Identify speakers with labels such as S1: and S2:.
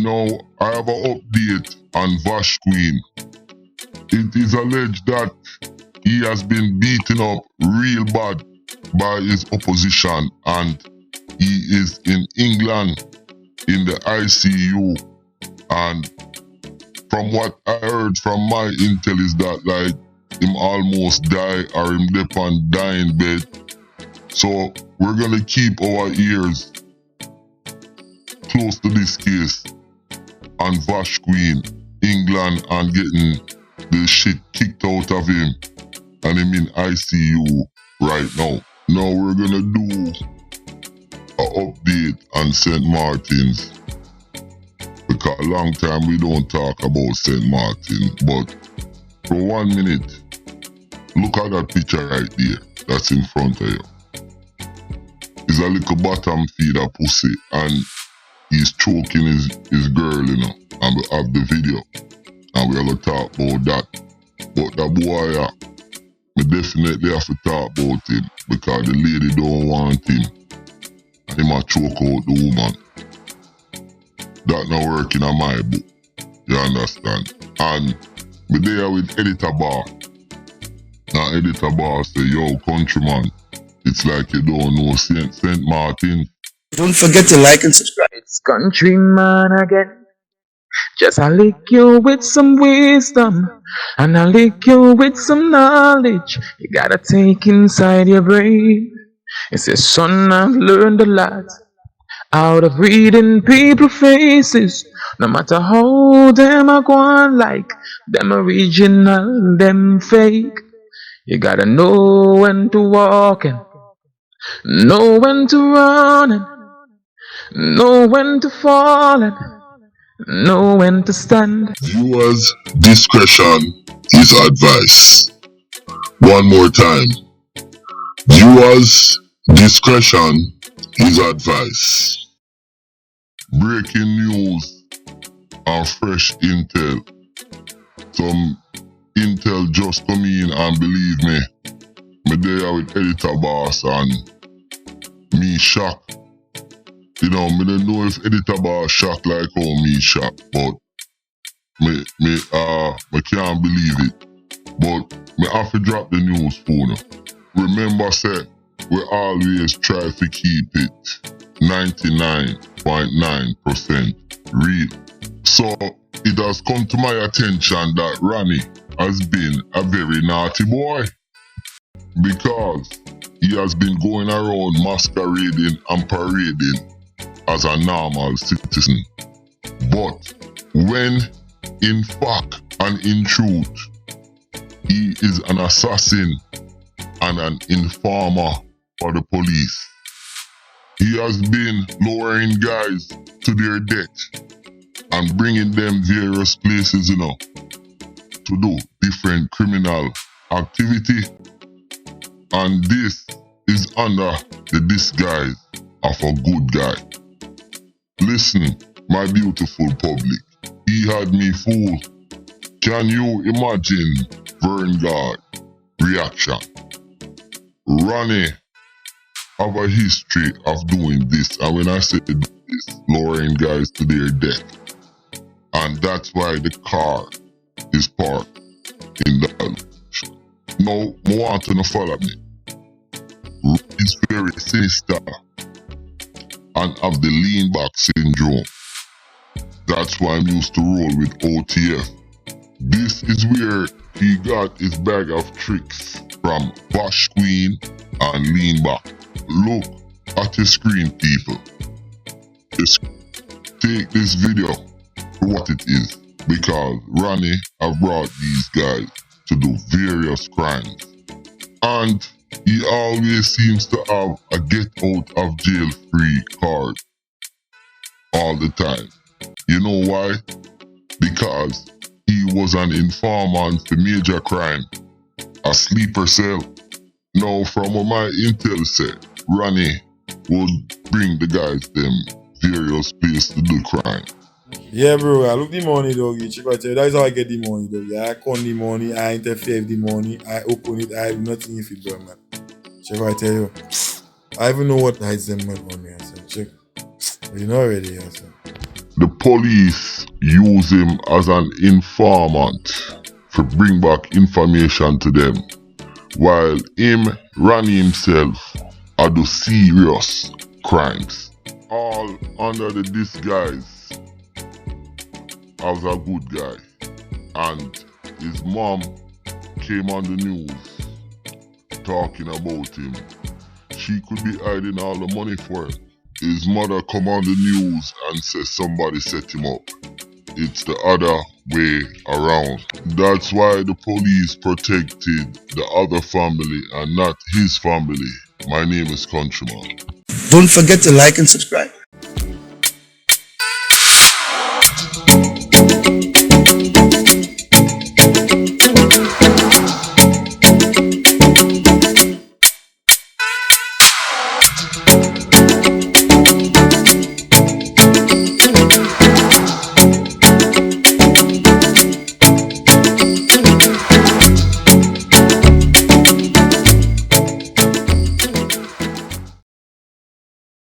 S1: Now, I have an update on Vash Queen. It is alleged that he has been beaten up real bad by his opposition and he is in England in the ICU. And from what I heard from my intel is that like him almost die or him dip on dying bed. So we're gonna keep our ears close to this case on Vash Queen, England, and getting the shit kicked out of him and him in ICU right now. Now we're gonna do an update on St. Martin's because a long time we don't talk about St. Martin, but for 1 minute, look at that picture right there that's in front of you. It's a little bottom feeder pussy and he's choking his girl, you know, and we have the video and we're gonna talk about that. But that boy, we definitely have to talk about him because the lady don't want him and he might choke out the woman. That not working on my book, you understand? And we there with Editor Bar. Now Editor Bar say, yo, Countryman, it's like you don't know St. Martin.
S2: Don't forget to like and subscribe.
S3: It's Countryman again. Just I lick you with some wisdom, and I lick you with some knowledge. You gotta take inside your brain. It says, son, I've learned a lot out of reading people's faces. No matter how them are going, like them original, them fake. You gotta know when to walk and know when to run and know when to fall and know when to stand.
S1: Viewers' discretion is advice. One more time. Viewers' discretion is advice. Breaking news and fresh intel. Some intel just come in and believe me, me there with Editor Boss and me shocked. You know, me don't know if Editor Boss shocked like how me shocked, but me can't believe it. But me have to drop the news for now. Remember say, we always try to keep it 99.9% real. So it has come to my attention that Ronnie has been a very naughty boy because he has been going around masquerading and parading as a normal citizen. But when in fact and in truth he is an assassin and an informer for the police, he has been lowering guys to their death and bringing them various places, you know, to do different criminal activity. And this is under the disguise of a good guy. Listen, my beautiful public, he had me fooled. Can you imagine Vanguard reaction? Ronnie have a history of doing this, and when I say this, lowering guys to their death. And that's why the car is parked in that location. Now, I want to follow me. It's very sinister and have the lean back syndrome. That's why I'm used to roll with OTF. This is where he got his bag of tricks from Vash Queen and lean back. Look at the screen, people. Just take this video for what it is, because Ronnie have brought these guys to do various crimes. And he always seems to have a get out of jail free card all the time. You know why? Because he was an informant for major crime, a sleeper cell. Now from what my intel said, Ronnie would bring the guys them various places to do crime.
S2: Yeah, bro, I look the money, dog. Check out there. That's how I get the money, dog. I count the money, I interfere with the money, I open it, I do nothing if it, bro, man. Check out there. I even know what hides them man on me, I said. Check. You know already, I said.
S1: the police use him as an informant to bring back information to them, while him, Ronnie himself, are do serious crimes, all under the disguise as a good guy. And his mom came on the news talking about him. She could be hiding all the money for him. His mother come on the news and says somebody set him up. It's the other way around. That's why the police protected the other family and not his family. My name is Countryman.
S4: Don't forget to like and subscribe.